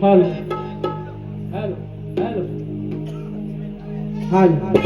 Hello hello hello hello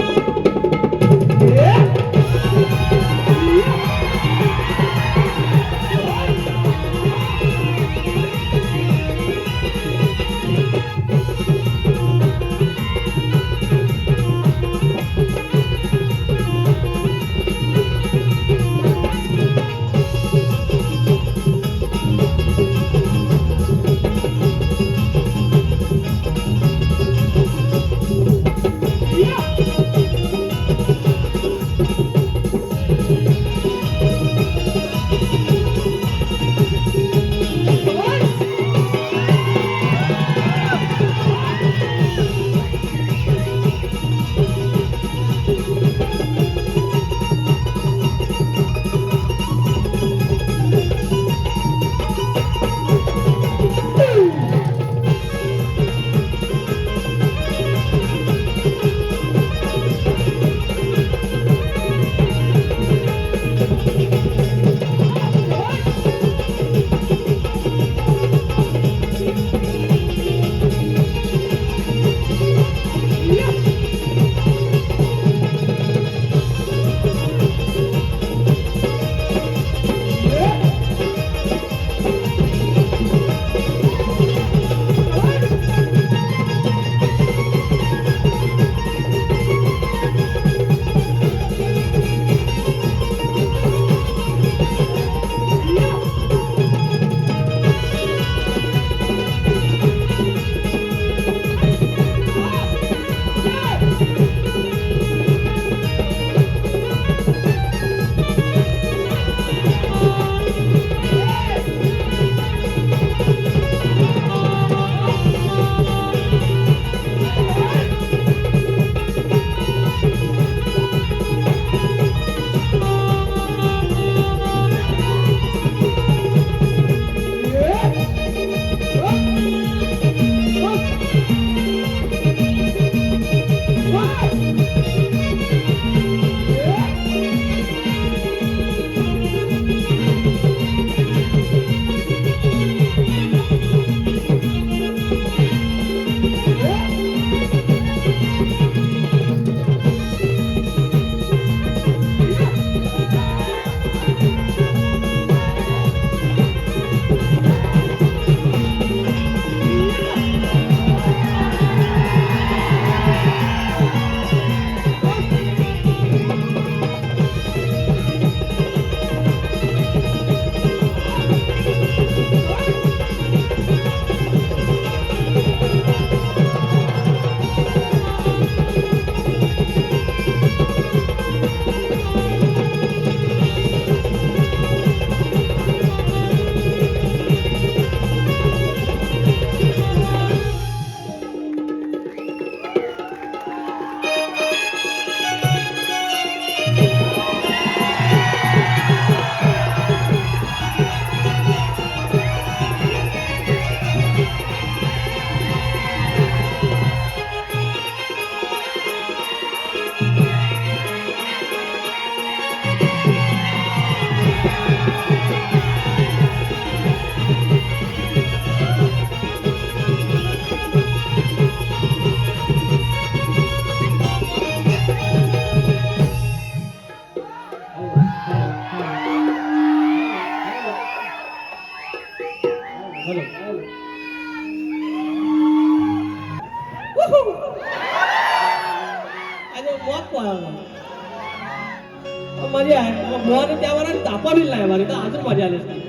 मजा आहे मोहाने त्यावर तापवलेलं नाही मारे तर अजून मजा आली असती.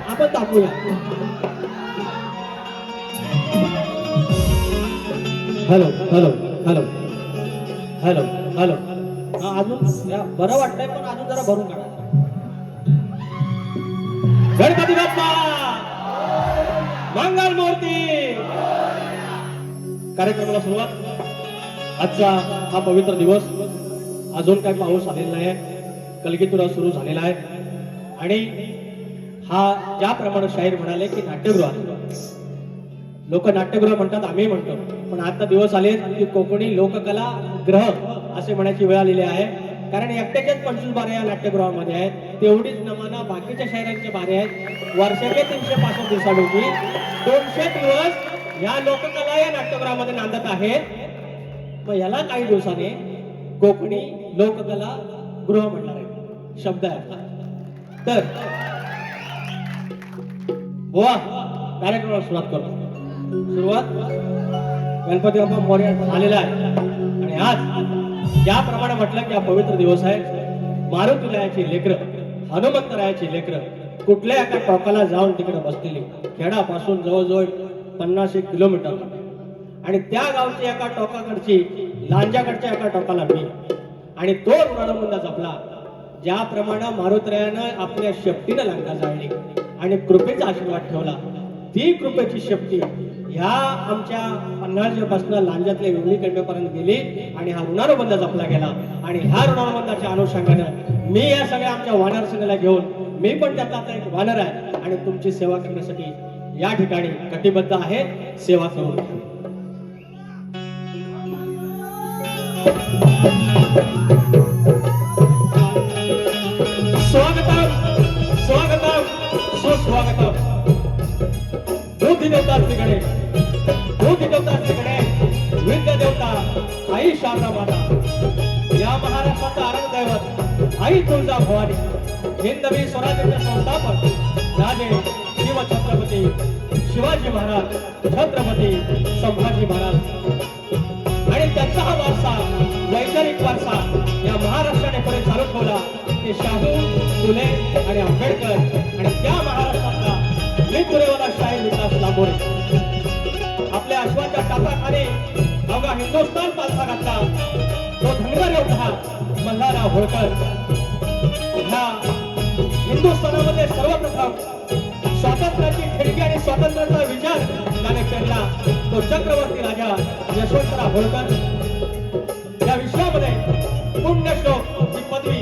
आपण तापूया. Hello hello hello hello hello अजून बरं वाटतंय पण अजून जरा भरून काढा. गणपती बाप्पा मंगल मूर्ती. कार्यक्रमाला सुरुवात. आजचा हा पवित्र दिवस. अजून काही पाऊस आलेला नाही. कलगीतुरा सुरू झालेला आहे आणि हा ज्याप्रमाणे शाहीर म्हणाले की नाट्यगृहात लोक नाट्यगृह म्हणतात आम्ही म्हणतो पण आता दिवस आले की कोकणी लोककला ग्रह असे म्हणायची वेळ आलेली आहे. कारण एकट्याच्याच 25 बारे या नाट्यगृहामध्ये आहेत. तेवढीच नमाना बाकीच्या शाहिरांचे बारे आहेत. वर्षाचे 365 दिवसाडोकी 200 दिवस या लोककला या नाट्यगृहामध्ये नांदत आहेत, मग याला काही दिवसाने कोकणी लोककला गृह म्हणणार आहे, शब्द आहे आपला. तर बुवा कार्यक्रमाला सुरुवात करतो. सुरुवात गणपती बाप्पा मोरया झालेला आहे. आणि आज ज्याप्रमाणे म्हटलं की हा पवित्र दिवस आहे, मारुतीरायाची लेकरं, हनुमंतरायाची लेकरं कुठल्या एका टोकाला जाऊन तिकडे बसलेली, खेडापासून जवळजवळ 50-1 किलोमीटर, आणि त्या गावची एका टोकाकडची लांजाकडच्या एका टोकाला मी, आणि तो रणमुंडा जपला. ज्याप्रमाणे मारुतीरायानं आपल्या शेपटीनं लंका जाळली आणि कृपेचा आशीर्वाद ठेवला, ती कृपेची शेपटी ह्या आमच्या पन्हाळजेपासून लांजातल्या वेवणीकंडेपर्यंत गेली आणि हा ऋणानुबंध जपला गेला. आणि ह्या ऋणानुबंधाच्या अनुषंगानं मी या सगळ्या आमच्या वानर सेनेला घेऊन, मी पण त्यातला एक वानर आहे आणि तुमची सेवा करण्यासाठी या ठिकाणी कटिबद्ध आहे. सेवा करून स्वागतम स्वागतम सुस्वागतम. बुद्धी देवता श्रीकडे, बुद्धी देवता श्रीकडे, विद्या देवता आई शारदा माता, या महाराष्ट्राचा आराध्य आई तुळजा भवानी, हिंदवी स्वराज्याचे संस्थापक राजे शिव छत्रपती शिवाजी महाराज, छत्रपती संभाजी महाराज, आणि त्यांचा हा वारसा, वैचारिक वारसा या महाराष्ट्राने पुढे चालू ठेवला. ते शाहू, फुले आणि आंबेडकर, आणि त्या महाराष्ट्राचा लिपुरेवाला शाहीर विकास लांबोरे आपल्या अश्वाच्या टापाखाली अवघा हिंदुस्थान पालथा घातला. तो धनगर योद्धा मल्हारराव होळकर, ह्या हिंदुस्थानामध्ये सर्वप्रथम स्वातंत्र्याची खिडकी आणि स्वातंत्र्याचा विचार त्याने केला. तो चक्रवर्ती राजा यशवंतराव होळकर. या विश्वामध्ये पुण्यश्लोक ही पदवी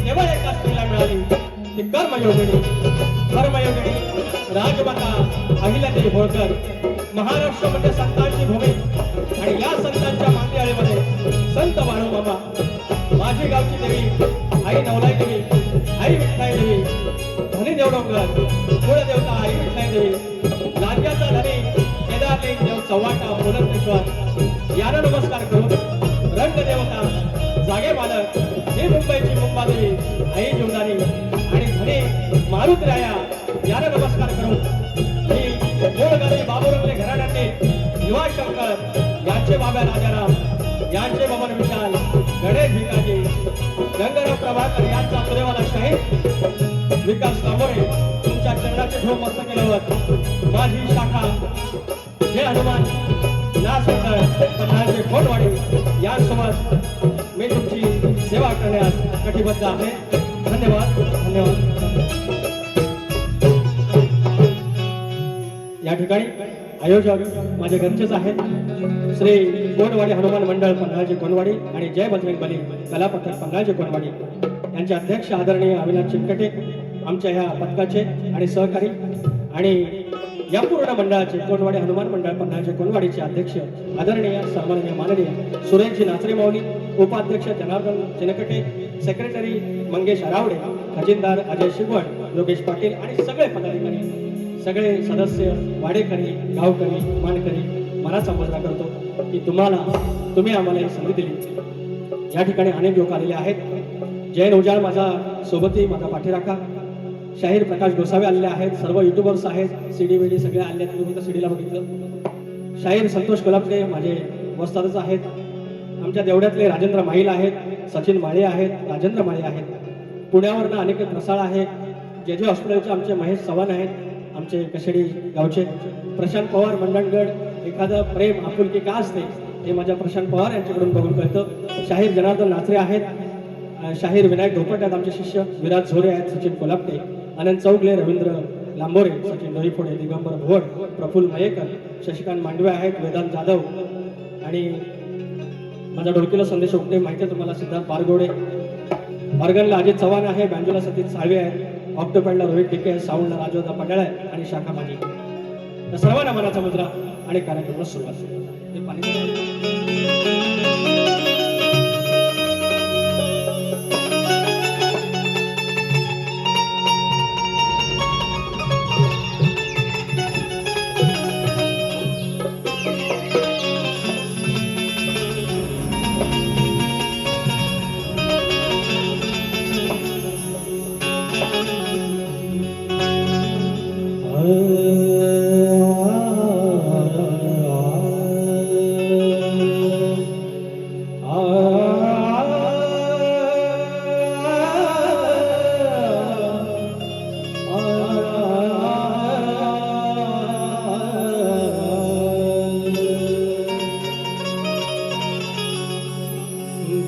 केवळ एका स्त्रीला मिळाली, ती कर्मयोगिनी, धर्मयोगिनी राजमाता अहिल्यादेवी होळकर. महाराष्ट्र म्हणजे संतांची भूमी, आणि या संतांच्या मांदियाळीमध्ये संत बाळूमामा, माझी गावची देवी आई नवलाई देवी, आई विठ्ठलाई देवी, धनी देवडोंगर, कुळदेवता आई विठ्ठलाई देवी, लांज्याचा धनी केदारलिंग देव चव्हाटा मुलंकेश्वर याला नमस्कार करून, रंगदेवता जागे मालक ही मुंबईची मुंबादेवी आई जीवदानी, आणि धनी मारुतीराया याला नमस्कार करून मी गोळगावी बाबुरंगले घराण्याचे युवा शंकर यांचे बाबा राजाराम, यांचे बबन विशाल, गणेश भिकाजी, गंगाराम प्रभाकर यांचा सुरेवाला शाहीर विकास लांबोरे, तुमच्या चरणाचे ढोक मस्त केल्यावर माझी शाखा जय हनुमान नासवकर पन्हाळचे कोटवाडी यांसोबत मी तुमची सेवा करण्यास कटिबद्ध आहे. धन्यवाद धन्यवाद. या ठिकाणी आयोजक माझे घरचेच आहेत, श्री कोणवाडी हनुमान मंडळ पन्हाळचे कोणवाडी आणि जय बजरंग बली कला पथक पन्हाळचे कोणवाडी यांचे अध्यक्ष आदरणीय अविनाश चिमकटे, आमच्या ह्या पथकाचे आणि सहकारी, आणि या पूर्ण मंडळाचे कोणवाडी हनुमान मंडळ पन्हाळचे कोणवाडीचे अध्यक्ष आदरणीय सन्माननीय माननीय सुरेशजी नाचरे माऊली, उपाध्यक्ष जनार्दन चिनकटे, सेक्रेटरी मंगेश आरावडे, खजिनदार अजय शिगवण, योगेश पाटील आणि सगळे पदाधिकारी, सगळे सदस्य, वाडेकरी, गावकरी, मानकरी, मनाचा मुजरा करतो की तुम्ही आम्हाला एक संधी दिली. या ठिकाणी अनेक लोक आलेले आहेत. जैन उजाळ माझा सोबती, माझा पाठीराखा, शाहीर प्रकाश गोसावे आलेले आहेत, सर्व युट्यूबर्स आहेत, सीडी वेडी सगळे आले आहेत, तुम्ही तर सीडीला बघितलं. शाहीर संतोष कोल्हापटे माझे वस्तादच आहेत. आमच्या देवड्यातले राजेंद्र माईल आहेत, सचिन माळे आहेत, राजेंद्र माळे आहेत. पुण्यावरनं अनिकेत रसाळ आहे, जे जे हॉस्पिटलचे आमचे महेश चव्हाण आहेत, आमचे कशेडी गावचे प्रशांत पवार मंडणगड. एखादं प्रेम आपुलकी का असते हे माझ्या प्रशांत पवार यांच्याकडून बघून कळतं. शाहीर जनार्दन नाचरे आहेत, शाहीर विनायक धोपट आहेत, आमचे शिष्य विराज झोरे आहेत, सचिन कोल्हापटे, अनंत चौगले, रवींद्र लांबोरे, सचिन डोईफोडे, दिगंबर भोड, प्रफुल्ल मयेकर, शशिकांत मांडवे आहेत, वेदांत जाधव, आणि माझा डोळकीला संदेश उगटे माहिती आहे तुम्हाला, सिद्धार्थ बारगोडे, ऑर्गनला अजित चव्हाण आहे, बँजोला सतीश साळवे आहे, ऑक्टोपॅडला रोहित डिके, साऊंडला राजोदा पडळ आहे, आणि शाखा माझी. तर सर्वांना मनाचा मुद्रा आणि कार्यक्रमाला सुरुवात.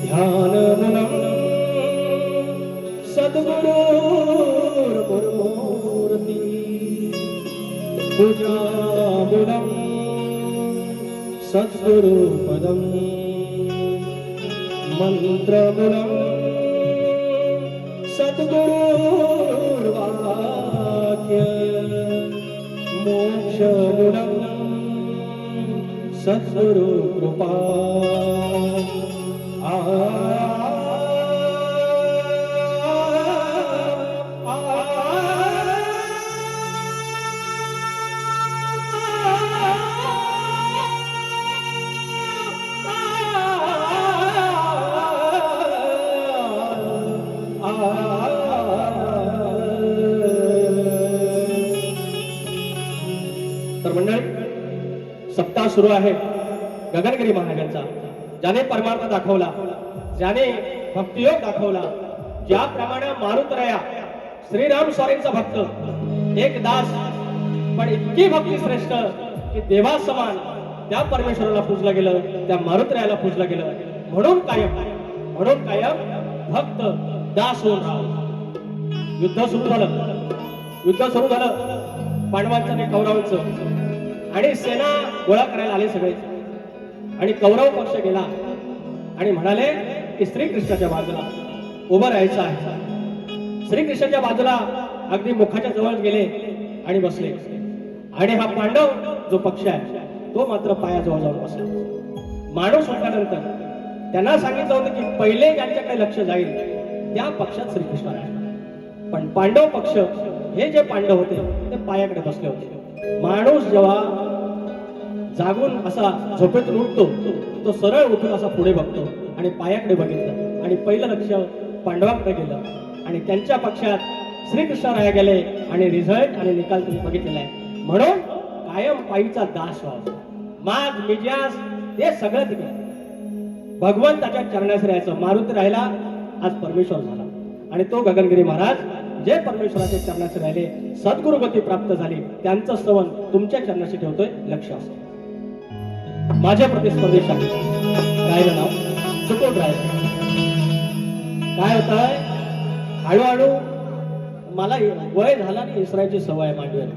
ध्यानमुनं सद्गुरोर्मूर्ति पूजामुनं सद्गुरुपदं मन्त्रमुनं सद्गुरुर्वाक्य मोक्षमुनं सद्गुरुकृपा तर मंडळी, सप्ताह सुरू आहे गगनगिरी महाराजांचा. ज्याने परमार्थ दाखवला, ज्याने भक्तियोग दाखवला, ज्याप्रमाणे मारुतराया श्रीराम स्वामींचा भक्त, एक दास, पण इतकी भक्ती श्रेष्ठ की देवा समान त्या परमेश्वराला पूजलं गेलं, त्या मारुतरायाला पूजलं गेलं. म्हणून कायम भक्त दास होऊन राहा. युद्ध सुरू झालं, पांडवांचं आणि कौरवांचं, आणि सेना गोळा करायला आले सगळे. आणि कौरव पक्ष गेला आणि म्हणाले की श्रीकृष्णाच्या बाजूला उभं राहायचं आहे. श्रीकृष्णाच्या बाजूला अगदी मुखाच्या जवळ गेले आणि बसले. आणि हा पांडव जो पक्ष आहे तो मात्र पायाजवळ जाऊन बसला. माणूस म्हटल्यानंतर त्यांना सांगितलं होतं की पहिले ज्यांच्याकडे लक्ष जाईल त्या पक्षात श्रीकृष्ण आहे. पण पांडव पक्ष, हे जे पांडव होते ते पायाकडे बसले होते. माणूस जेव्हा जागून असा झोपेतून उठतो, तो सरळ उठून असा पुढे बघतो आणि पायाकडे बघितलं आणि पहिलं लक्ष पांडवाकडे गेलं आणि त्यांच्या पक्षात श्रीकृष्णराया गेले आणि रिझल्ट आणि निकाल तुम्ही बघितलेला आहे. म्हणून कायम पायीचा दास व्हावा. माग मिजाज ते सगळं तिकडे भगवंताच्या चरणास राहायचं. मारुती राहिला, आज परमेश्वर झाला. आणि तो गगनगिरी महाराज जे परमेश्वराच्या चरणाशी राहिले, सद्गुरुगती प्राप्त झाली, त्यांचं स्तवन तुमच्या चरणाशी ठेवतोय. लक्ष असतं. माझ्या प्रतिस्पर्धेसाठी राहिलं नाव सुकोट राहिलं. काय होत आहे, हळूहळू मला वय झाला आणि इसरायची सवय मांडवेल,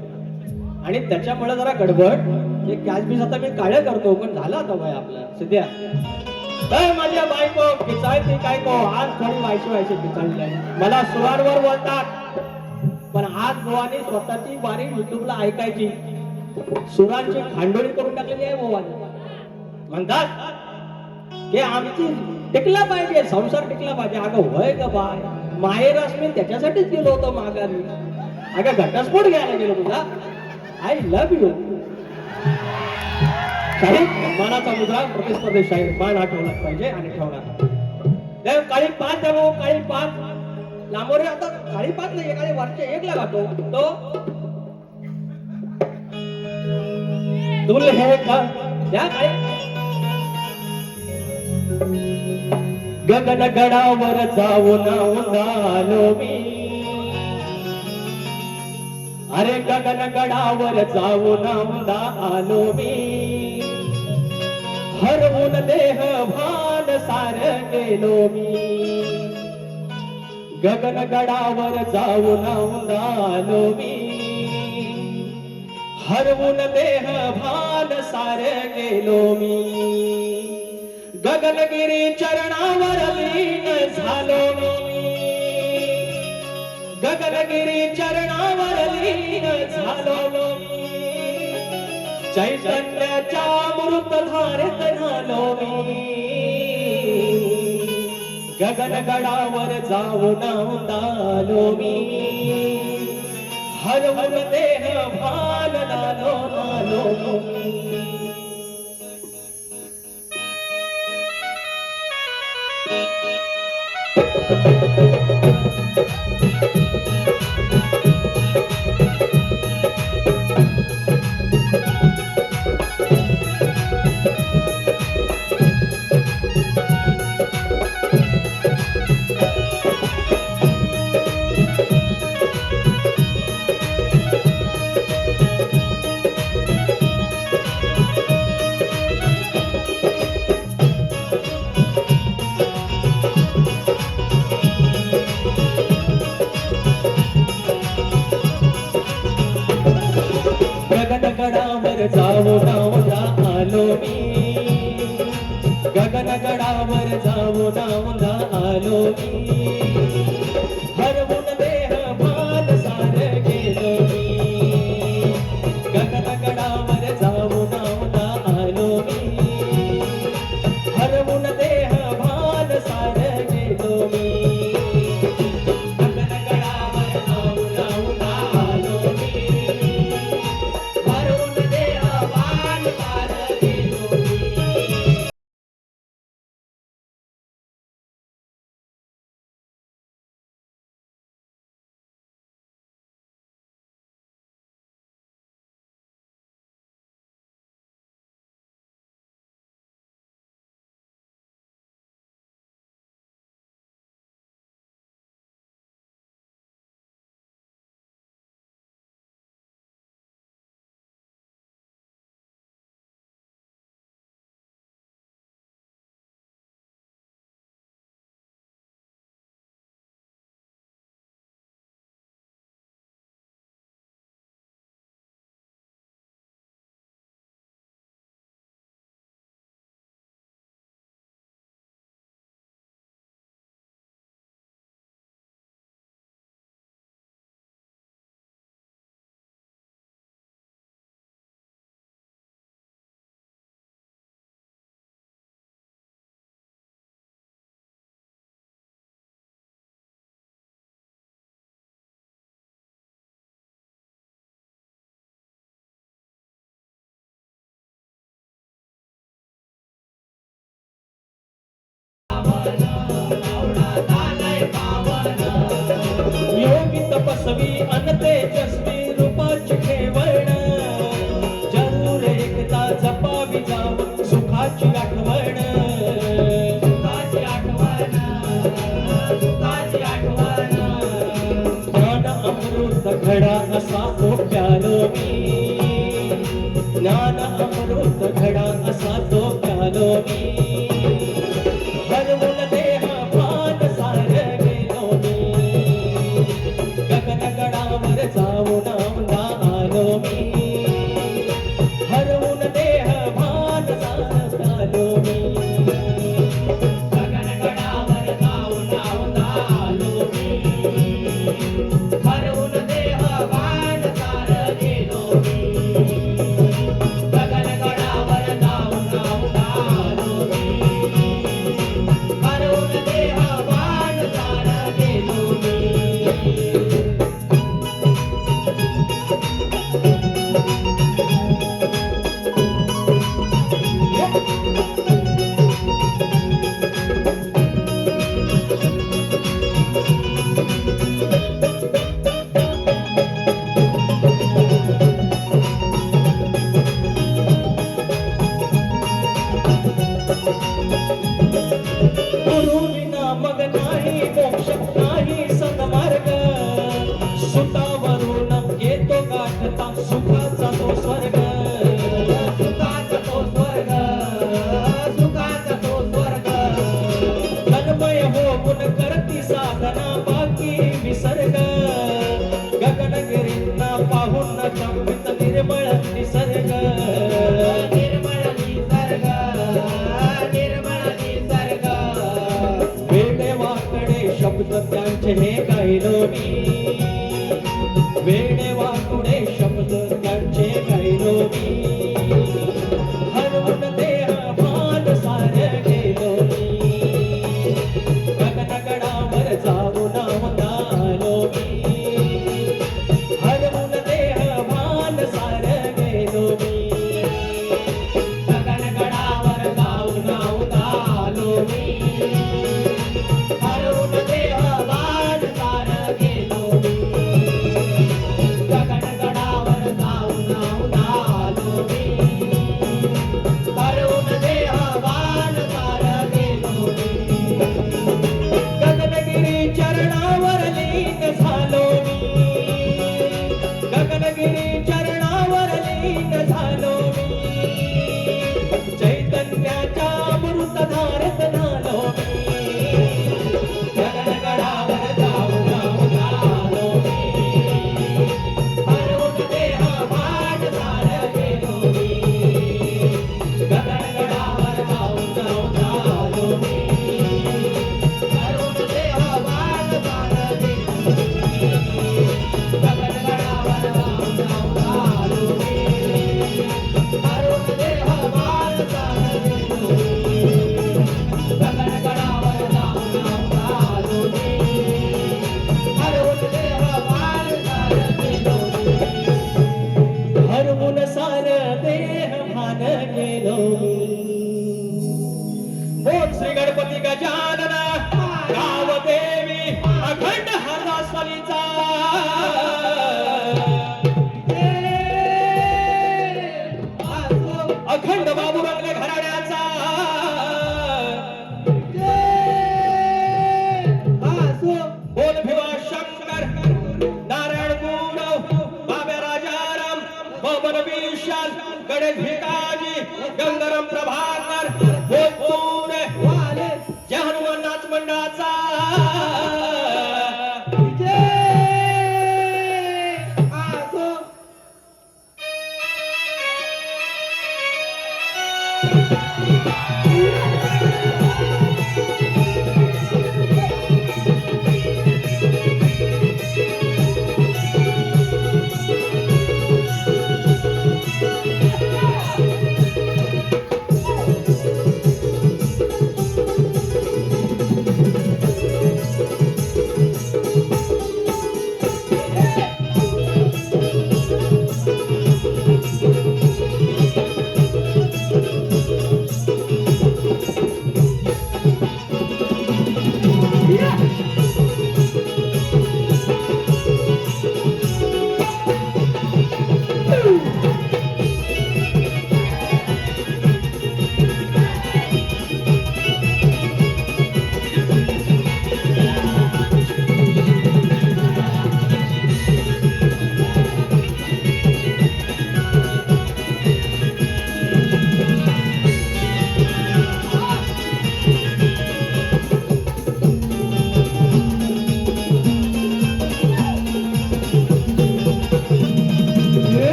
आणि त्याच्यामुळे जरा गडबड. हे कॅच बीस आता मी काळ्या करतो, पण झाला आता वय आपला सध्या. तर माझ्या बायको पिचाळती काय को, आज थोडी व्हायची पिचाळली आहे. मला सुरांवर बोलतात, पण आज गोवाने स्वतःची बारी युट्यूबला ऐकायची, सुरांची खांडोळी करून टाकलेली आहे गोवाने. म्हणतात की आमची टिकला पाहिजे, संसार टिकला पाहिजे. अगं होय ग बाय, माहेरस मी त्याच्यासाठीच गेलो होतो माघारी. अगं घटस्फोट घ्यायला गेलो तुझा. I love you. शाहीर मानाचा मुद्रा प्रतिस्पर्धी शाहीर मान हा ठेवलाच पाहिजे आणि ठेवणार. काळी पाच जागो, काळी पाच लांबोरे. आता काळी पाच नाही, काळी वरचे एक लगातो तो तुल हे का त्या काळी. गगन गडावर जाऊन उंडालो मी, अरे गगन गडावर जाऊन उंडालो मी. हरवून देह भान सार गेलो मी, गगन गडावर जाऊन उंडालो मी. हरवून देह भान सार गेलो मी. गगनगिरी चरणावर लीन झालो मी, गगनगिरी चरणावर लीन झालो मी. चैतन्याच्या अमृत धारेत झालो मी, गगन गडावर जाऊन उंडालो मी. हरवून देह भान नालो मी. गडावर जाऊन आलो मी, गगनगडावर जाऊन आलो मी, हरवून देह भान सार गेलो मी, गगनगडावर जाऊन आलो मी, हरवून देह भान सार गेलो मी, गगनगडावर जाऊन आलो मी, हरवून देह भान सार गेलो मी. योगी तपस्वी अन तेजस्वी रूपाची ठेवण, जरूर एकदा जपावी जाव सुखाची आठवण, सुखाची आठवण, सुखाची आठवण. ज्ञान अमृत घडा असा तो प्यालो मी, ज्ञान अमृत घडा असा तो प्यालो मी, हरवून देह भान सार गेलो मी, गगनगडावर जाऊन आलो मी, हरवून देह भान सार आलो मी, गगनगडावर जाऊन आलो मी, हरवून देह भान सार गेलो मी, गगनगडावर जाऊन आलो मी, हरवून देह भान सार गेलो मी. गुरुविना मग नाही मोक्ष नाही सन्मार्ग, सुतावरून येतो गाठता सुखाचा तो स्वर्ग, सुखाचा तो स्वर्ग, सुखाचा तो स्वर्ग. तन्मय होऊन करती साधना बाकी विसर्ग, गगनगिरींना पाहून चंबित निर्मळ निसर्ग, निर्मळ निसर्ग, निर्मळ निसर्ग. वेडे वाकडे शब्द त्यांचे हे गायलो मी, वेडे वाकडे शब्द त्यांचे गायलो मी, हरवून देह भान सार गेलो मी, गगनगडावर जाऊन आलो मी, हरवून देह भान सार गेलो मी, गगनगडावर जाऊन आलो मी, हरवून देह भान सार गेलो मी, गगनगडावर गणेश भिकाजी गंगाराम प्रभाकर भोजपूर वाले जय हनुमान नाच मंडळाचा विजय असो.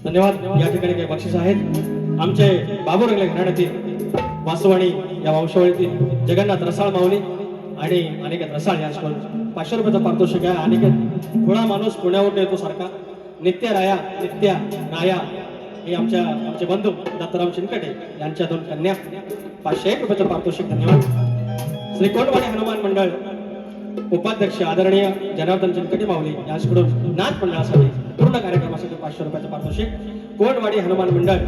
धन्यवाद. या ठिकाणी काही बक्षीस आहेत. आमचे बाबू रंगले घराण्यातील वासवाणी या वंशावळीतील जगन्नाथ रसाळ माऊली आणि अनिकेत रसाळ यांच्याकडून 500 रुपयाचं पारितोषिक आहे. अनिकेत थोडा माणूस पुण्यावरून येतो सारखा. नित्या राया हे आमचे बंधू दत्तराम चिनकटे यांच्या 2 कन्या 501 रुपयाचं पारितोषिक. धन्यवाद. श्री कोंडवाडी हनुमान मंडळ उपाध्यक्ष आदरणीय जनार्दन चिनकटे माऊली यांच्याकडून नाच मंडळासाठी पूर्ण कार्यक्रमासाठी 500 रुपयाचं पारितोषिक. कोंडवाडी हनुमान मंडळ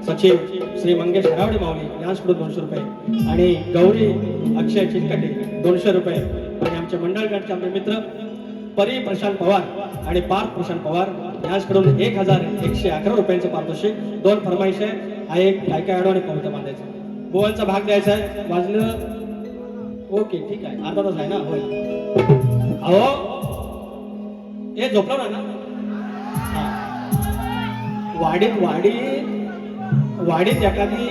सचिव श्री मंगेश हरावडे माऊली यांच्याकडून 200 रुपये आणि गौरी अक्षय चिनकटे 200 रुपये आणि आमचे मंडळगडचे आमचे मित्र परी प्रशांत पवार आणि पार्थ प्रशांत पवार यांच्याकडून 1111 रुपयांचं पारितोषिक. 2 फरमाईश आहे. हा एक काय आणि कविता बांधायचा बोलचा भाग द्यायचा आहे. वाजलं ओके ठीक आहे. अर्धा तास आहे ना. होय अहो हे झोपलं ना. वाडीत एखादी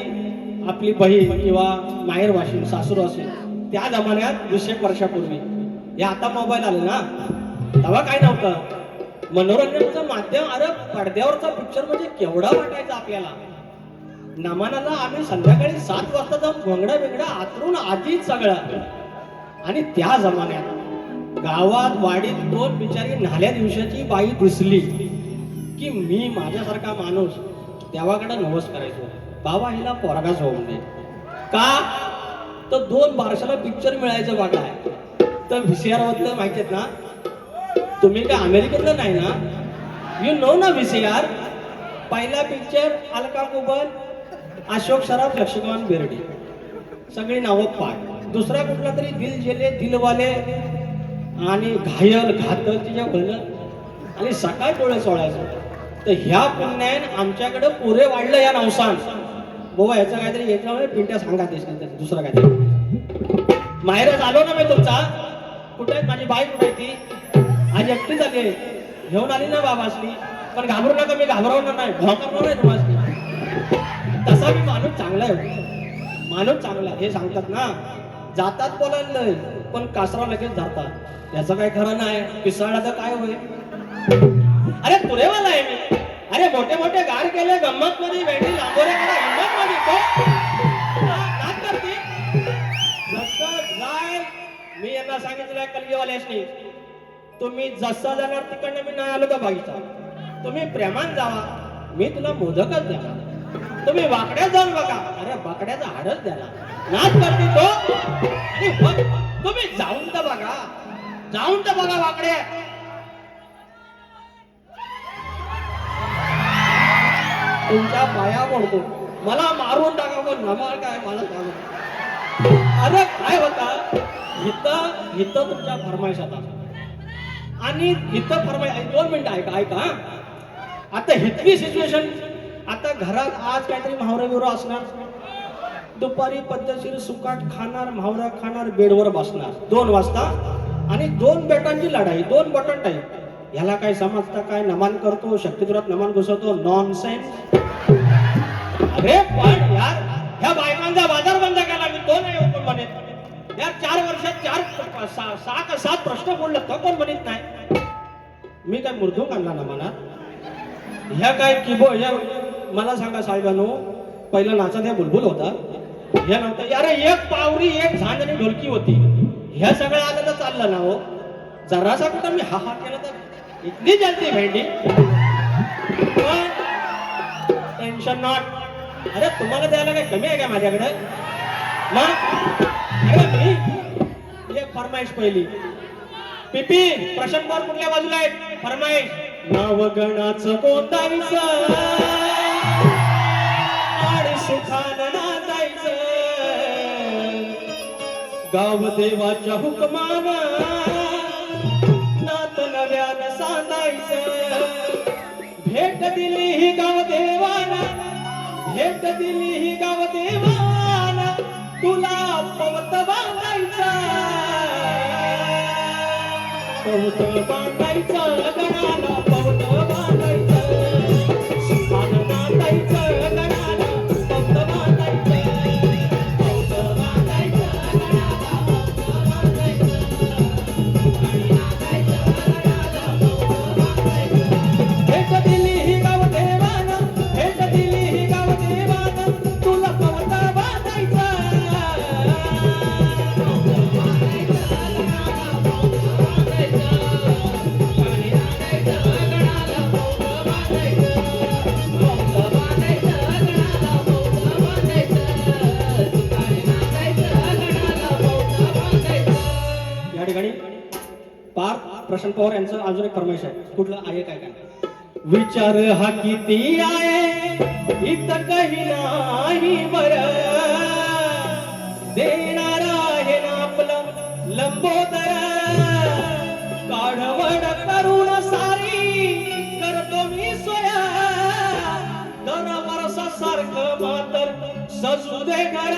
आपली बहीण किंवा माहेर वाशीन सासूर असेल त्या जमान्यात 200 वर्षापूर्वी हे आता मोबाईल आले ना तेव्हा काय नव्हतं. मनोरंजनाचं माध्यम अरे पडद्यावरचा पिक्चर म्हणजे केवढा वाटायचा आपल्याला. नमानाला आम्ही संध्याकाळी 7 वाजता जाऊन भोंगडा बिंगडा आतरून आधीच सगळं. आणि त्या जमान्यात गावात वाडीत 2 बिचारी न्हाल्या दिवसाची बाई दिसली की मी माझ्यासारखा माणूस देवाकडे नवस करायचो. बाबा हिला पोरगाच होऊन दे. का तर 2 बारशाला पिक्चर मिळायचं बघा. तर VCR मधलं माहिती आहेत ना. तुम्ही काय अमेरिकेतलं नाही ना. यू नो ना VCR. पहिला पिक्चर अलका कुबल, अशोक सराफ, लक्ष्मण बेर्डे सगळी नावं पाठ. दुसरा कुठला तरी दिल जेले दिलवाले आणि घायल घातक तिच्या भलं आणि सकाळ डोळे सोळायचं. तर ह्या पुण्यान आमच्याकडे पुरे वाढलं या नवसान. बाबा ह्याचं काहीतरी याच्यामुळे पिंट्या सांगा दुसरं काहीतरी. माहेरच आलो ना मी तुमचा. कुठे माझी बाई कुठे ती आज एकटी झाली आहे. घेऊन आली ना बाबासनी. पण घाबरू नका मी घाबरवणार नाही भोंकरणार नाही तुम्हाला. तसा मी माणूस चांगला आहे. माणूस चांगला हे सांगतात ना. जातात बोलायला नाही पण कासरा लगेच जातात. याचं काय खरं नाही. पिसाळला तर काय होईल. अरे तुरेवाला आहे मी. अरे मोठे मोठे गार केले गंमत मध्ये भेटली लांबोरे करा हिंमत मध्ये नाच करते. जसं जाय मी यांना सांगितलं कलगीवाल्यासनी तुम्ही जसा जाणार तिकडनं मी नाही आलो का बागीचा. तुम्ही प्रेमान जावा मी तुला मोदकच देणार. तुम्ही वाकड्यात जाऊन बघा अरे बाकड्याचा हाडच द्याला नाच करते तो. आणि तुम्ही जाऊन तर बघा वाकड्या. तुमच्या पाया पडतो मला मारून टाका पण नमाल काय मला सांग. अरे काय होता हिथं तुमच्या फरमाईशात आणि हिथं फरमाईश 2 मिनिटं ऐका. आता हिथली सिच्युएशन आता घरात आज काहीतरी म्हावरं बिवरं असणार, दुपारी पद्धतशीर सुकाट खाणार, म्हावरा खाणार, बेडवर बसणार 2 वाजता आणि 2 बेटांची लढाई, 2 बटन टाईप. ह्याला काय समजता काय, नमान करतो, शक्तिदुरात नमान घुसवतो, नॉनसेन्स. अरे पण यार, ह्या बायकांचा बाजार बंद केला मी, तो नाही कोण म्हणत यार. 4 वर्षात 6 का 7 प्रश्न बोललं तर कोण म्हणत नाही. मी काय मृदूंग आणला ना मनात. ह्या काय किबो ह्या मला सांगा साहेबांनो, पहिला नाचा त्या बुलबुल होता, ह्या नव्हता. अरे एक पावरी, एक झांज आणि ढोलकी होती. ह्या सगळं आलं तर चाललं ना हो. जरासा कुठं मी हा हा केला तर इतकी जलती भेंडी. Tension not. अरे तुम्हाला द्यायला काय कमी आहे का माझ्याकडे मग? अरे मी एक फरमाईश पहिली. पिपी प्रशांत पवार कुठल्या बाजूला आहे? फरमाईश. नावगणाचं कोतायचं आणि सुखानं नाचायचं, गाव देवाच्या हुकमानं नात नव्यानं सांगायचं. भेट दिली ही गाव देवानं, भेट दिली ही गाव देवानं, तुला पवत बांधायचं, पवत बांधायचं गणाला, पवत बांधायचं, सुखानं नाचायचं गणाला, पवत बांधायचं, पवत बांधायचं गणाला, पवत बांधायचं, आणि नाचायचं गणाला, पवत बांधायचं. भेट दिली ही गाव देवानं, भेट दिली ही गाव देवानं, तुला पवत बांधायचं, पवत बांधायचं गणाला, पवत बांधायचं, आणि नाचायचं गणाला, पवत बांधायचं, पवत बांधायचं गणाला, पवत बांधायचं, आणि नाचायचं गणाला, पवत बांधायचं. या ठिकाणी पार्थ प्रशांत पवार यांचं अजून एक फरमाईश आहे. कुठलं आहे काय काय? विचार हा किती आहे इथं काही नाही बर, देणार आहे ना आपलं लंबोदर, काढवड करून सारी करतो मी सोया, दर वर्षासारखं मातर सजू दे घर,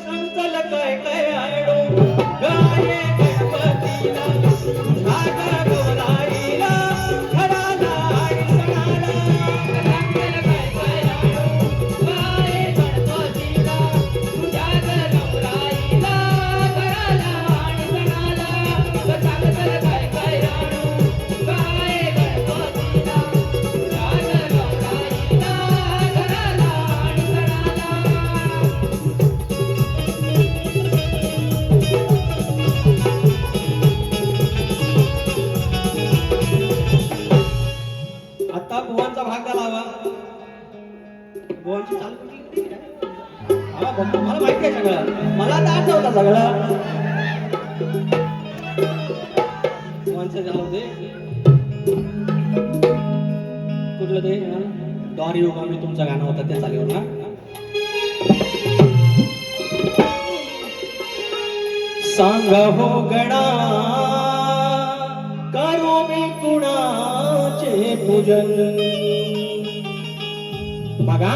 संतल काय काय आडो गाये गणपतीला, तुझ्या गौराईला, घराला आणि सणाला, संतल काय काय आडो गाये गणपतीला, तुझ्या गौराईला, घराला आणि सणाला, संतल काय काय आडो गाये गणपतीला, तुझ्या गौराईला, घराला आणि सणाला. आता बुवांचा भाग झाला हवा. बुवांची चाल कुठली? हा बघतो, मला माहिती आहे सगळं, मला आता आठवतं सगळं. बुवांचं झालं ते कुठलं ते द्वार योगा मी तुमचं गाणं होतं ते चालेल ना. सांगा हो गणा करू मी कुणाचे पूजन. बघा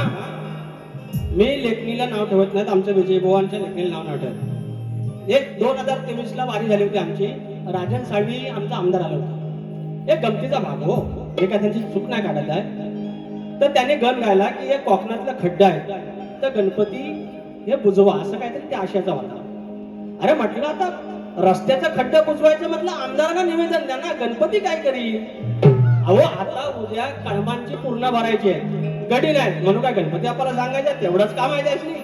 मी लेखणीला नाव ठेवत नाहीत, आमच्या विजयभवांच्या लेखणीला नाव नाही ठेवत. एक 2023 ला वारी झाली होती आमची, राजन साळवी आमचा आमदार आला होता. एक गमतीचा भाग हो, जे काय त्यांची चूक नाही काढत आहे. तर त्याने गण गायला की एक कोकणातला खड्डा आहे, तर गणपती हे बुजवा, असं काहीतरी त्या आशयाचा होता. अरे म्हटलं आता रस्त्याचं खड्डा बुजवायचं म्हटलं आमदारांना निवेदन द्या ना, गणपती काय करी. अहो आता उद्या कळमांची पूर्ण भरायची आहे, गडी नाही म्हणून काय गणपती आपल्याला सांगायचं तेवढंच काम आहे त्याची,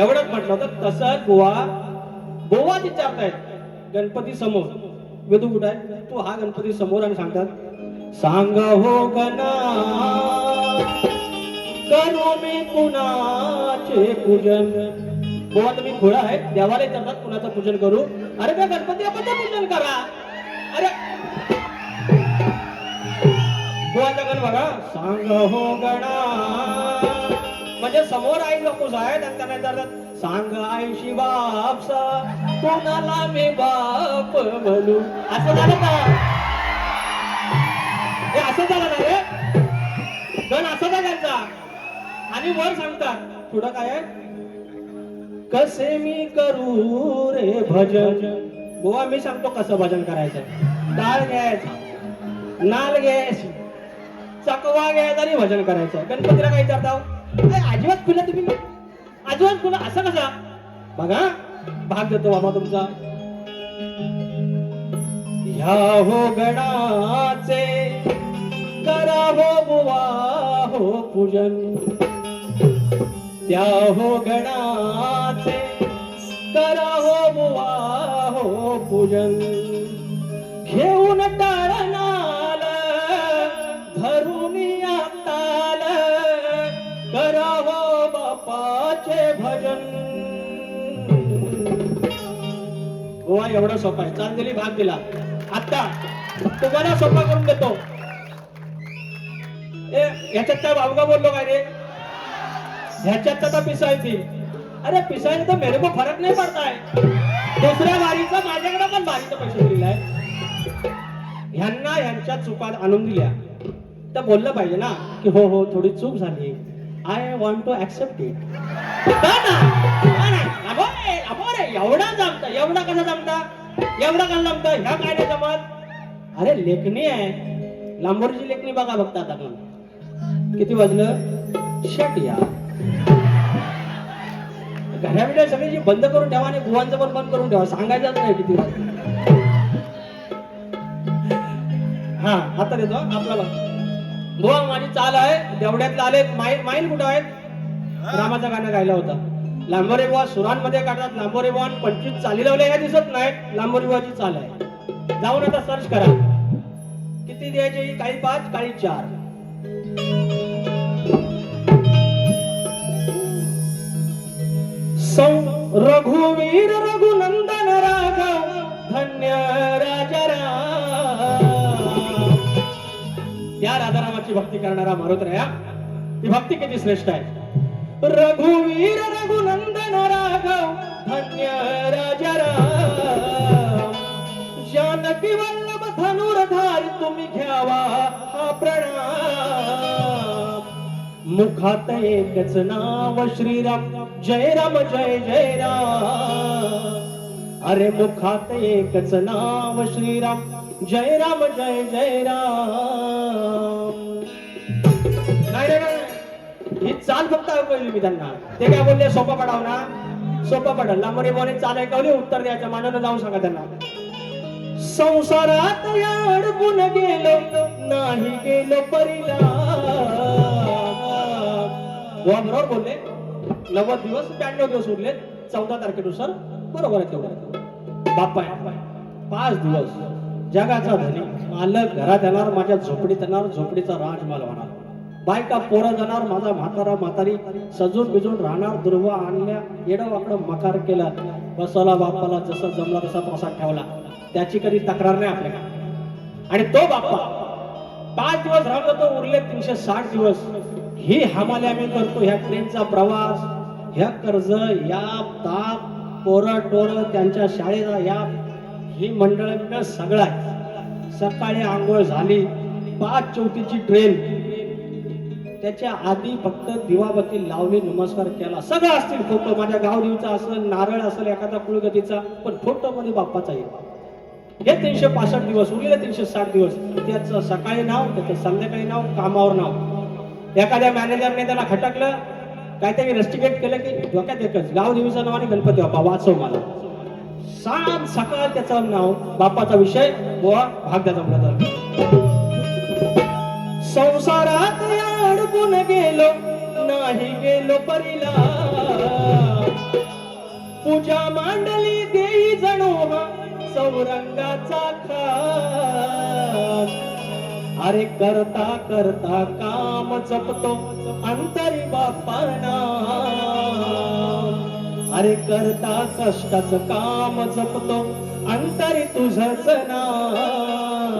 एवढंच म्हटलं तर तसं गोवा विचारतायत गणपती समोर. वेदू कुठं आहे? तू हा गणपती समोर आणि सांगतात सांगा हो गणा करू मी कुणाचे पूजन. गोवा तुम्ही खोळा आहे, देवाला विचारतात कुणाचं पूजन करू. अरे त्या गणपती आपण पूजन करा. अरे गोवाचा गण बघा, सांग हो गणा म्हणजे समोर आई लोक आहेत आणि त्यांना विचारतात सांग आईशी बापसा कोणाला मी बाप म्हणू. असं झालं का? हे असं झालं ना रे गण, असा का त्यांचा आणि वर सांगतात पुढं काय आहे, कसे मी करू रे भजन. गोवा मी सांगतो कसं भजन करायचं. डाळ घ्यायचा, नाल घ्यायची, चकवा घ्यायचा आणि भजन करायचं. गणपतीला काय विचारता, अजिबात खुला तुम्ही, अजिबात खुला असं कसा. बघा भाग देतो बाबा तुमचा. ह्या हो गणाचे करा हो बुवा हो पूजन, त्या हो गणाचे करा हो बुवा हो पूजन. घेऊन टाळनाल धरून ताल करा हो बापाचे भजन. गोवा एवढा सोपा आहे. चांदली भाग दिला. आता तुम्हाला सोपा करून देतो. ह्याच्यात काय भावगा बोललो काय रे, ह्याच्यात आता पिसायची. अरे पिसायला तर मेरे को फरक नाही पडताय. दुसऱ्या वारीचा माझ्याकडे पण वारीचा पैसे दिलाय. ह्यांना ह्यांच्या चुका आणून दिल्या तर बोललं पाहिजे ना की हो हो थोडी चूक झाली, I want to accept it. एवढा जमता, एवढा कसा जमता, एवढा कसा जमता, ह्या काय नाही जमत. अरे लेखणी आहे, लांबोरची लेखणी बघा बघता आता कोण किती वाजलं शट या. घराबिड्या सगळी बंद करून ठेवा आणि गुहांचं पण बंद करून ठेवा, सांगायचंच नाही किती वाजलं. हा आता देतो आपल्याला. बुवा माझी चाल आहे, देवड्यातला आले. माईल कुठं आहेत, रामाचं गाणं गायला होता. लांबोरे बुवा सुरांमध्ये काढतात. लांबोरे बुवा 25 चाली लावल्या या दिसत नाहीत. लांबोरे बुवाची चाल आहे, जाऊन आता सर्च करा. किती द्यायचे, काही 5 काही 4. रघुवीर रघुनंदन राघव धन्य राजा राम. त्या राधारामाची भक्ती करणारा मारुतराया, ती भक्ती किती श्रेष्ठ आहे. रघुवीर रघुनंदन राघव धन्य राजा राम. जानकी वल्लभ धनुर्धार तुम्ही घ्यावा हा प्रणाम. मुखात एकच नाव श्रीराम, जय राम जय जय राम. अरे मुखात एकच नाव श्रीराम, जय राम जय जय राम. नाही नाही, ही चाल फक्त ऐकवली मी त्यांना. ते काय बोलले, सोपं पडाव ना, सोपं पडल. लांबोरे बोने चाल ऐकवली, उत्तर द्यायचं. मानानं जाऊन सांगा त्यांना. संसारात अडकून गेलो नाही गेलो परिला. बरोबर बोलले. 90 दिवस 92 दिवस उरले. 14 तारखेनुसार बरोबर आहे तेवढं. बाप्पा 5 दिवस जगाचा धनी मालक घरात येणार, माझ्या झोपडीत येणार, झोपडीचा राजमाल होणार. बायका पोरं जाणार, माझा म्हातारा म्हातारी सजून बिजून राहणार. दुर्वा आणल्या, येडं वाकडं मकार केलं. बसवला बाप्पाला जसं जमला तसा प्रसाद ठेवला. त्याची कधी तक्रार नाही आपल्याला. आणि तो बाप्पा 5 दिवस राहतो, तो उरले 360 दिवस. ही हमाली आम्ही करतो. ह्या ट्रेनचा प्रवास, ह्या कर्ज, या ताप, पोरं टोरं त्यांच्या शाळेचा या, ही मंडळ सगळं आहे. सकाळी आंघोळ झाली, 5:34ची ट्रेन. त्याच्या आधी फक्त दिवाबत्ती लावली, नमस्कार केला. सगळं असतील फोटो, माझ्या गावदेवीचा असेल, नारळ असेल, एखादा कुळगतीचा, पण फोटो मध्ये बाप्पाचा येईल. हे 365 दिवस उरलेले 360 दिवस. त्याचं सकाळी नाव, त्याचं संध्याकाळी नाव, कामावर नाव. एखाद्या मॅनेजरने त्याला खटकलं, काहीतरी रेस्टिकेट केलं की डोक्यात एकच, गावदेवीचं नाव आणि गणपती बाप्पा वाचव मला. सांग सकाळ त्याचं नाव, बाप्पाचा विषय बुवा भाग द्यायचा म्हणतात. संसारात अडकून गेलो नाही गेलो परिला. पूजा मांडली देई जणू सौरंगाचा खान. अरे करता करता काम जपतो अंतरी बाप्पाना. अरे करता कष्टाचं काम जपतो अंतरी तुझंच नाम.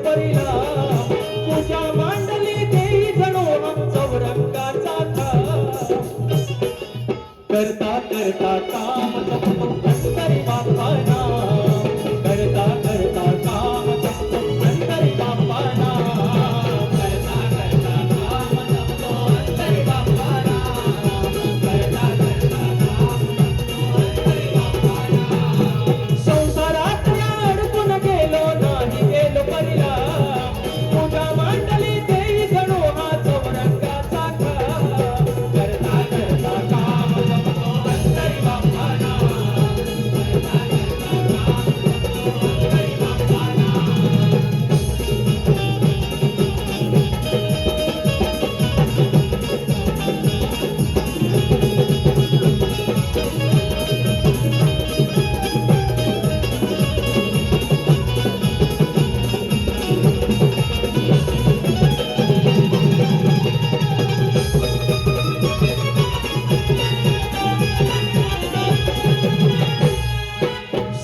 परिला पूजा मांडली देई जणू चौरंगाचा करता करता काम जपतो अंतरी बापाना करता करता काम जपतो अंतरी बापाना करता करता काम जपतो अंतरी बापाना करता करता काम जपतो अंतरी बापाना संसारात अडकून गेलो नाही गेलो परिला पूजा मांडली देई जणू हा चौरंगाचा करता करता काम जपतो अंतरी बापाना करता करता काम जपतो अंतरी बापाना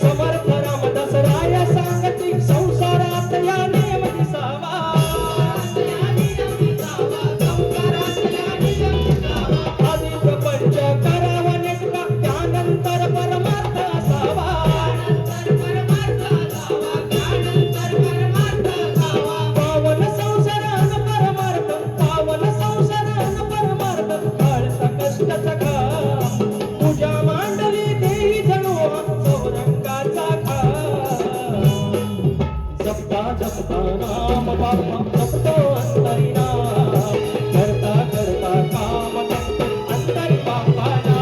समर्थ रामदास राय सांगती संसारात या नियम दिसावा आधी प्रपंच करावा नेटका त्यानंतर परमार्थ असावा पावन संसारान परमार्थ पावन संसारान परमार्थ काळचा कष्टाचा घाम पूजा मांडली देई जणू चौरंगाचा जपता जपता नाम बापा जपतो अंतरी नाम करता करता काम जपतो अंतरी बापाना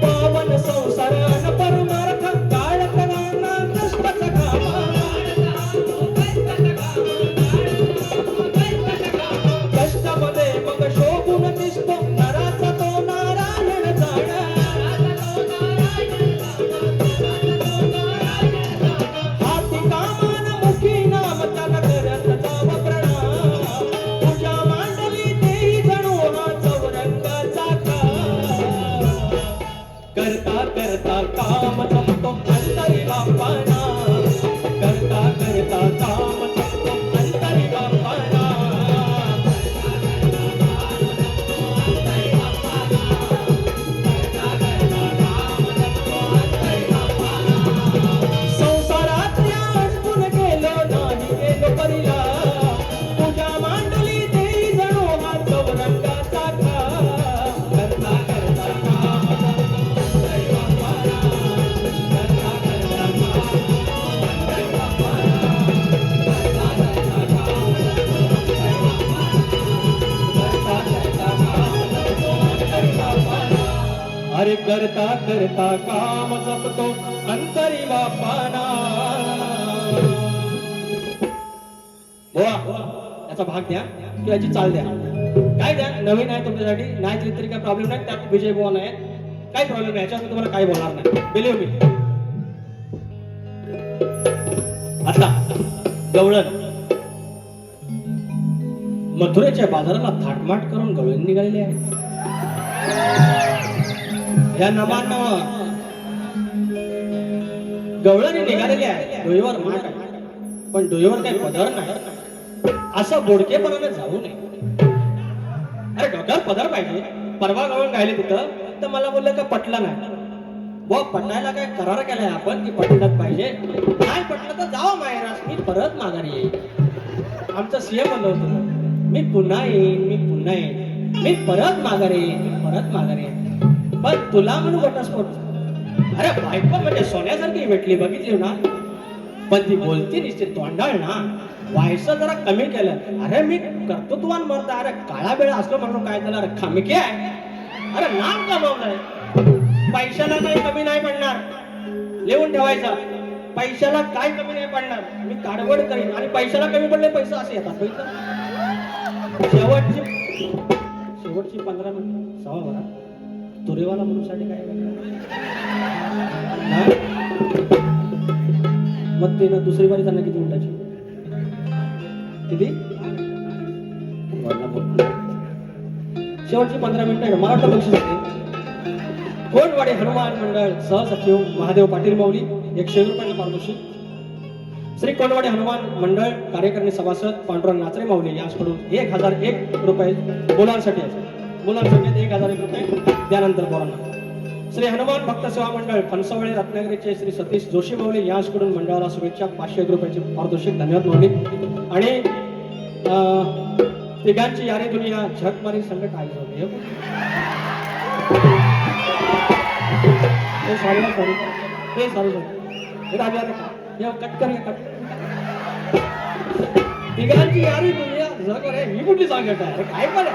पावन संसारान परमार्थ काळकणांना कष्टाचा कष्टामध्ये मग शोभून दिसतो नराचा तो नारायण हाती कामान मुखी नाम त्याला करत जाव प्रणाम पूजा मांडली देई जणू हा चौरंगाचा करता करता काम जपतो अंतरी बापाना करता करता काम जपतो अंतरी बापाना संसारात अडकून गेलो नाही गेलो परिला पूजा मांडली देई जणू हा चौरंगाचा करता करता काम जपतो अंतरी बापाना करता करता काम जपतो अंतरी बापाना करता करता काम अरे करता करता काम जपतो अंतरी बापाना बोला याचा भाग द्या किंवा याची चाल द्या काय द्या नवीन आहे तुमच्यासाठी नाही दिली तरी काय प्रॉब्लेम नाही त्यात विजय बोन आहे काय प्रॉब्लेम नाही याच्यात मी तुम्हाला काय बोलणार नाही बिलीव्ह मी आता गवळण मथुरेच्या बाजाराला थाटमाट करून गवळण निघालेले आहे या नमांना गवळणी निघालेली आहे डोईवर माठ आहे पण डोईवर काही पदर नाही असं बोडकेपणाने जाऊ नये अरे डोक्यावर पदर पाहिजे परवा गवळण गायले तिथं तर मला बोललं का पटलं नाही व पटायला काय करार केलाय आपण की पटलंच पाहिजे नाही पटलं तर जावं माहेरास मी परत माघारी येईल आमचं सीएम म्हणलं होतं मी पुन्हा येईन मी परत माघारी येईन पण तुला म्हणून घटस्फोट अरे बायको म्हणजे सोन्यासारखी भेटली बघितली ना पण ती बोलती निश्चित तोंडाळ ना व्हायचं जरा कमी केलं अरे मी कर्तृत्वान मरता अरे काळा बेळा असलो म्हणून काय झालं अरे खामके आहे अरे नाम कमावलंय पैशाला काही कमी नाही पडणार लिहून ठेवायचं पैशाला काय कमी नाही पडणार, मी काढवड करीन आणि पैशाला कमी पडले पैसा असे येतात पैसा. शेवटची 15 मिनिट सवा भरा तुरेवाला म्हणूसाठी काय हा? मग ते ना दुसरी बारी त्यांना किती मिनिटाची किती शेवटची 15 मिनिटं आहे. मला वाटतं बक्षीस होते. कोणवाडे हनुमान मंडळ सहसचिव महादेव पाटील माऊली 100 रुपयाला पारितोषिक. श्री कोणवाडे हनुमान मंडळ कार्यकारिणी सभासद पांडुरंग नाचरे माऊली यांच्याकडून 1001 रुपये मुलांसाठी 1001 रुपये त्यानंतर पोरांना. श्री हनुमान भक्त सेवा मंडळ फणसवळे रत्नागिरीचे श्री सतीश जोशी माऊली यांच्याकडून मंडळाला शुभेच्छा 501 रुपयाचे पारितोषिक. धन्यवाद माऊली. आणि तिघांची यारी दुनिया झकमारी संकट आई जाऊ. तिघांची यारी दुनिया जग ही कुठली संकट आहे काय पण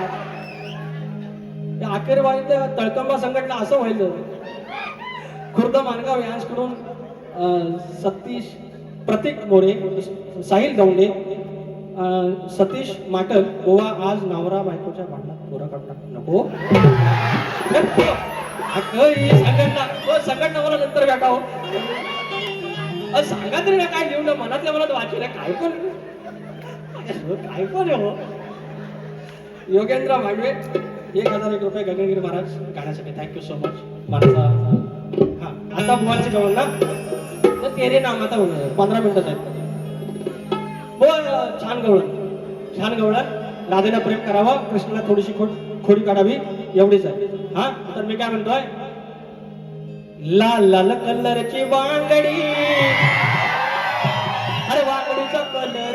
अखेरवाणी तळकंबा संघटना असं व्हायचं. खुर्द मानगाव यांच्याकडून सतीश प्रतीक मोरे साहिल दौंडे सतीश माटल गोवा आज नवरा बायकोच्या भांडणात पोरं काढतात नको संघटना मला नंतर भेटावं सांगा तरी ना काय लिहून मनातल्या मनात वाचेल काय पण हो. योगेंद्र मांडवे 1001 रुपये गगनगिरी महाराज गाण्यासाठी थँक्यू सो मच. माझा हा आता बुवांचे गवळ ना तर तेरे नाम आता 15 मिनिटं आहेत. हो छान गवळ राधेला प्रेम करावं कृष्णाला थोडीशी खोडी काढावी एवढीच आहे. हा तर मी काय म्हणतोय लाल लाल कलरची वांगडी अरे वांगडीचा कलर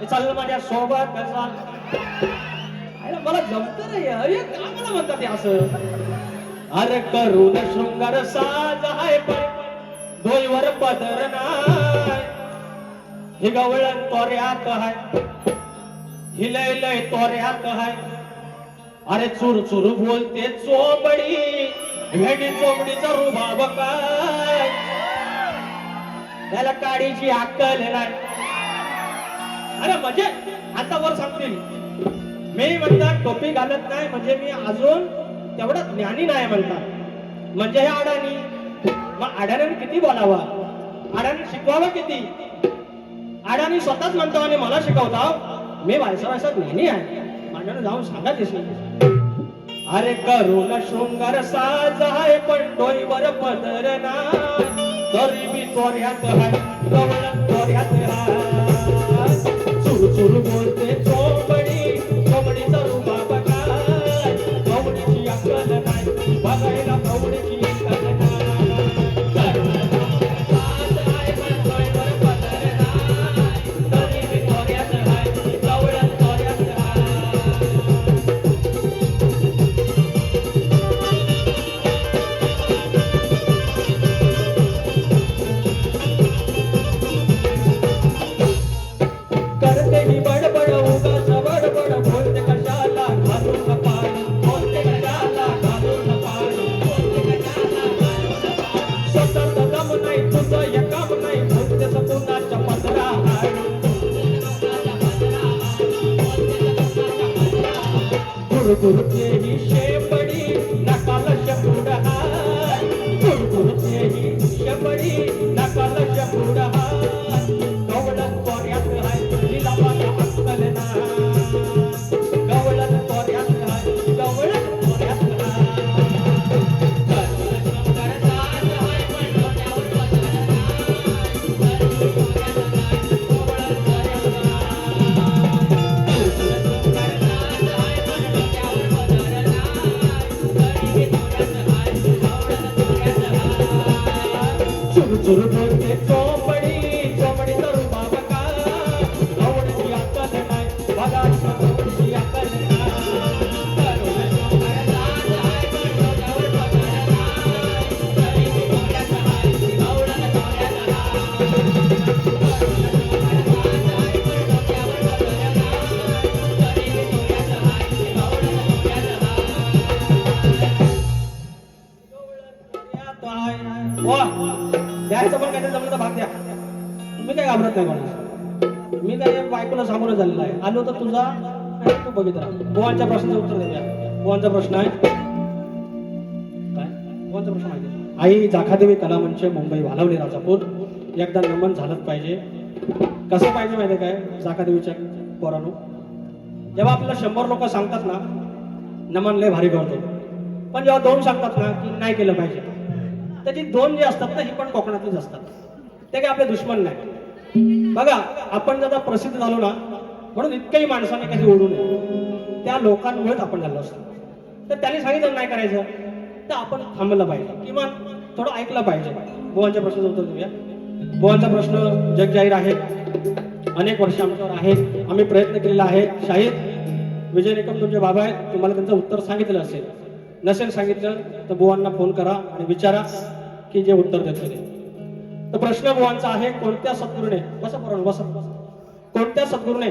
चाललं माझ्या सोबत मला जमत नाही का मला म्हणतात असं. अरे करून शृंगार साज आहे डोईवर पदर नाही हे गवळण तोऱ्यात आहे हिलय लय तोऱ्यात आहे. अरे चुर चुर बोलते चोबडी भेडी चोबडीचा रुबाब काय त्याला काडीची अक्कल नाही. अरे म्हणजे आता वर सांगतील मी म्हणतात टोपी घालत नाही म्हणजे मी अजून तेवढा ज्ञानी नाही म्हणतात म्हणजे हे अडाणी. मग अडाण्याने किती बोलावा अडाणी शिकवावं किती. अडाणी स्वतःच म्हणतो आणि मला शिकवता मी वायसा ज्ञानी आहे माझ्यानं जाऊन सांगा दिसली. अरे करून शृंगार साज आहे पण डोईवर पदर नाही तरी मी तोऱ्यात आहे गवळण तोऱ्यात चुर चुर बोलते चोबडी चोबडीचा रुबाब काय चोबडीची अक्कल नाही बघायला चोबडीची अक्कल नाही. गुरुते ही शेपडी नकाल शपुड हाय गुरुते ही शेपडी नकाल शपुड हाय गवळण तोऱ्यात हाय तिला माझा अक्कल नाही गवळण तोऱ्यात हाय गवळण तोऱ्यात चुर बोलते चोपडी चोपडीचा रुबाब काय गवळीची अक्कल नाही बघा गवळीची अक्कल काय वा द्यायचं पण काय जमलं तर भाग द्या. मी काय घाबरत नाही मला. मी काय बायकोला सामोरं झालेला आहे. आलो तर तुझा आणि तू बघित राहा. बुवांच्या प्रश्नाचं उत्तर देऊया. बुवांचा प्रश्न आहे काय? बुवांचा प्रश्न माहिती आहे? आई जाखादेवी कला मंच मुंबई वालवली राजापूर एकदा नमन झालंच पाहिजे. कसं पाहिजे माहिती आहे काय जाखादेवीच्या पोरांनो? जेव्हा आपल्याला 100 लोक सांगतात ना नमन लय भारी करतो, पण जेव्हा 2 सांगतात ना की नाही केलं पाहिजे, त्याची 2 जे असतात ना ही पण कोकणातलीच असतात. ते काय आपले दुश्मन नाही. बघा आपण जर प्रसिद्ध झालो ना म्हणून इतक्याही माणसाने काही ओढू नये, त्या लोकांमुळेच आपण झालो असतो. तर त्यांनी सांगितलं नाही करायचं तर आपण थांबलं पाहिजे, किंवा थोडं ऐकलं पाहिजे. बुवांच्या प्रश्नाचं उत्तर देऊया. बुवांचा प्रश्न जगजाहीर आहे, अनेक वर्ष आमच्यावर आहे, आम्ही प्रयत्न केलेला आहे. शाहीर विजय निकम तुमचे बाबा आहेत, तुम्हाला त्यांचं उत्तर सांगितलं असेल. नसेल सांगितलं तर बुवांना फोन करा आणि विचारा की जे उत्तर देतो ते. तर प्रश्न बुवांचा आहे, कोणत्या सद्गुरूने बसा पोरांनो बसा, कोणत्या सद्गुरूने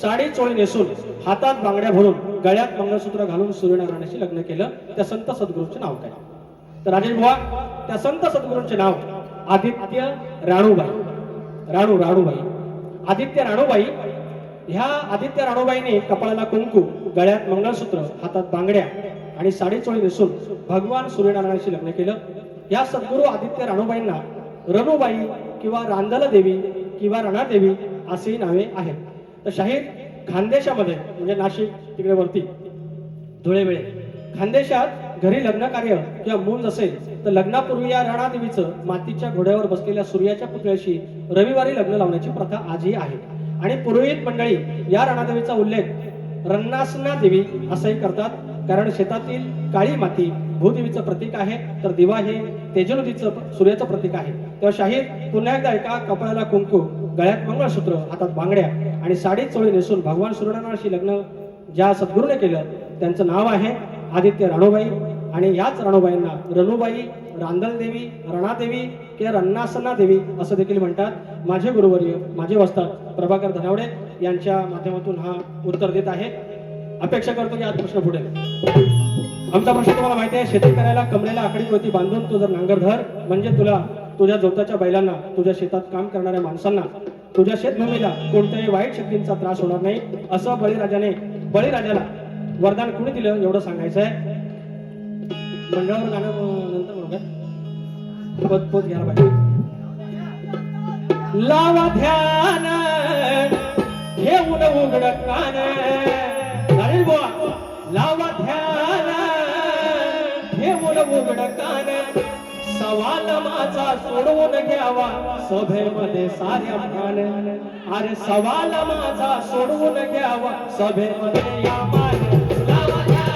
साडी चोळी नेसून हातात बांगड्या भरून गळ्यात मंगळसूत्र घालून सूर्यनारायणाशी लग्न केलं, त्या संत सद्गुरूचे नाव काय? तर राजेश बुवा, त्या संत सद्गुरूंचे नाव आदित्य राणूबाई. राणूबाई आदित्य राणूबाई. ह्या आदित्य राणूबाईने कपाळाला कुंकू, गळ्यात मंगळसूत्र, हातात बांगड्या आणि साडी चोळी नेसून भगवान सूर्यनारायणाशी लग्न केलं. या सद्गुरू आदित्य राणूबाईंना रनुबाई किंवा रांदल देवी किंवा रणादेवी अशी नावे आहेत. तर शाहीर खानदेशामध्ये म्हणजे नाशिक तिकडे वरती धुळेवेळे खानदेशात घरी लग्न कार्य किंवा मूंज असेल तर लग्नापूर्वी या रणादेवीचं मातीच्या घोड्यावर बसलेल्या सूर्याच्या पुतळ्याशी रविवारी लग्न लावण्याची प्रथा आजही आहे. आणि पुरोहित मंडळी या रणादेवीचा उल्लेख रन्नासना देवी असंही करतात, कारण शेतातील काळी माती भूदेवीचं प्रतीक आहे, तर दिवा हे तेजोनदीचं सूर्याचं प्रतीक आहे. तेव्हा शाहीर पुन्हा एकदा एका कपाळाला कुंकू, गळ्यात मंगळसूत्र, हातात बांगड्या आणि साडी चोळी नेसून भगवान सूर्यनारायणाशी लग्न ज्या सद्गुरूने केलं त्यांचं नाव आहे आदित्य राणूबाई. आणि याच राणूबाईंना रनुबाई, रांदल देवी, रणादेवी किंवा रन्नासना देवी असं देखील म्हणतात. माझे गुरुवर्य माझे वस्ताद प्रभाकर धनावडे यांच्या माध्यमातून हा उत्तर देत आहे. अपेक्षा करतो की आज प्रश्न पुढे. आमचा प्रश्न तुम्हाला माहिती आहे, शेती करायला कमरेला आकडी वरती बांधून तू जर नांगर धर म्हणजे तुला तुझ्या जोताच्या बैलांना, तुझ्या शेतात काम करणाऱ्या माणसांना, तुझ्या शेतभूमीला कोणत्याही वाईट शक्तींचा त्रास होणार नाही असं बळीराजाला वरदान कुणी दिलं एवढं सांगायचं आहे. मंडळावर गाणं नंतर म्हणू काय, पोत घ्यायला पाहिजे. लावा ध्यान घेऊन उघड कान, अरे बुवा लावा ध्यान घेऊन उघड कान, सवाल माझा सोडवून घ्यावा सभेमध्ये साऱ्या मान. अरे सवाल माझा सोडवून घ्यावा सभेमध्ये या मान. लावा ध्यान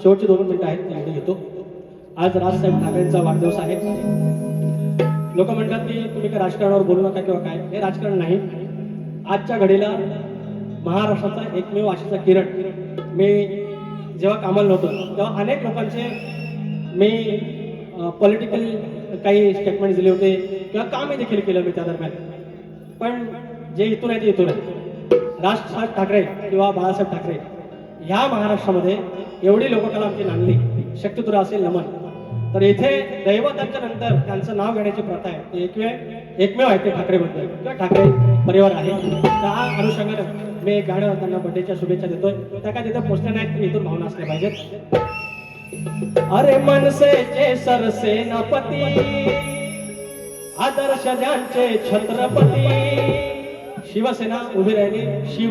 शेवटची 2 मिनिटं आहेत ती घेतो. आज राजसाहेब ठाकरेंचा वाढदिवस आहे. लोक म्हणतात की तुम्ही काय राजकारणावर बोलू नका किंवा काय, हे राजकारण नाही. आजच्या घडीला महाराष्ट्राचा एकमेव आशेचा किरण, मी जेव्हा कामाला नव्हतो तेव्हा अनेक लोकांचे मी पॉलिटिकल काही स्टेटमेंट दिले होते किंवा कामही देखील केलं मी त्या दरम्यान. पण जे इथून आहे ते इथून आहे. राजसाहेब ठाकरे किंवा बाळासाहेब ठाकरे ह्या महाराष्ट्रामध्ये एवढी लोककला आमची नांदली, शक्तितुरा असेल नमन. तर इथे दैवतांच्या नंतर त्यांचं नाव घेण्याची प्रथा आहे, ते एकमेव आहे ते ठाकरे बद्दल किंवा ठाकरे परिवार आहे. त्या अनुषंगाने मी एक गाणं त्यांना बर्थडेच्या शुभेच्छा देतोय. त्या काय तिथे पोचल्या नाहीत, इथून भावना असल्या पाहिजेत. अरे मनसेचे सरसेनापती, आदर्श ज्यांचे छत्रपती, शिवसेना उभी राहिली. शिव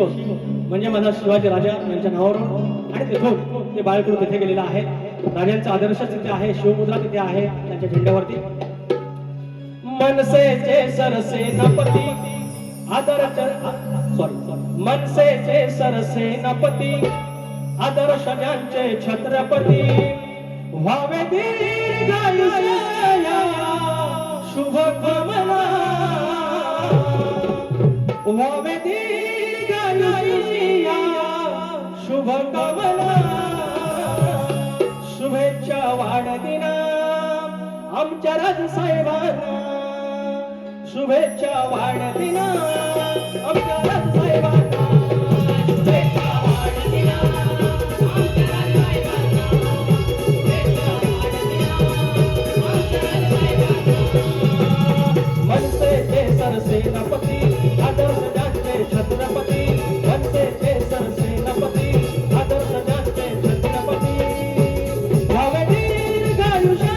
म्हणजे माझा शिवाजी राजा यांच्या नावावरून, आणि तिथून ते बाळकृ तिथे गेलेला आहे. राजांचा आदर्श तिथे आहे, शिवमुद्रा तिथे आहे त्यांच्या झेंड्यावरती. मनसेचे सरसेनापती, मनसेचे सरसेनापती, आदर्श ज्यांचे छत्रपती, व्हावे दीर्घायुष्य शुभ कामना, व्हावे दीर्घायुष्य शुभ कामना. शुभेच्छा वाढदिना आमच्या राजसाहेबांना, शुभेच्छा वाढदिना आमच्या राजसाहेबांना, शुभेच्छा वाढदिना आमच्या राजसाहेबांना, शुभेच्छा वाढदिना आमच्या राजसाहेबांना. मनसेचे सरसेनापती, आदर्श ज्यांचे छत्रपती, मनसेचे सरसेनापती, आदर्श ज्यांचे छत्रपती, व्हावे दीर्घायुष्या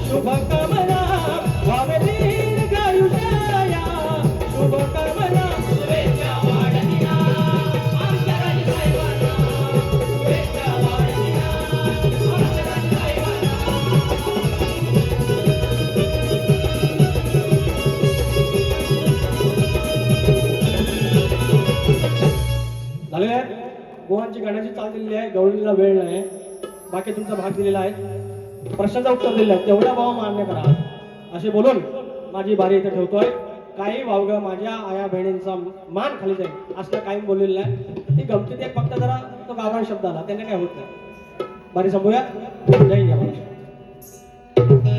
शुभ कामना, व्हावे दीर्घायुष्या शुभ कामना. शुभेच्छा वाढदिना आमच्या राजसाहेबांना, शुभेच्छा वाढदिना आमच्या राजसाहेबांना. झालेलं आहे. गोवांची गाण्याची चाल दिलेली आहे, गवळीला वेळ नाही, बाकी तुमचा भाग दिलेला आहे, प्रश्नाचं उत्तर दिलेलं आहे, तेवढा भाव मान्य करा असे बोलून माझी बारी इथे ठेवतोय. काही वावगं माझ्या आया बहिणींचा मान खाली जाईल असं काही बोललेलं आहे. ती गमतीत एक फक्त जरा तो गाभण शब्द आला, त्यांना काय होत नाही. बारी संपूया. जय जय महाराष्ट्र.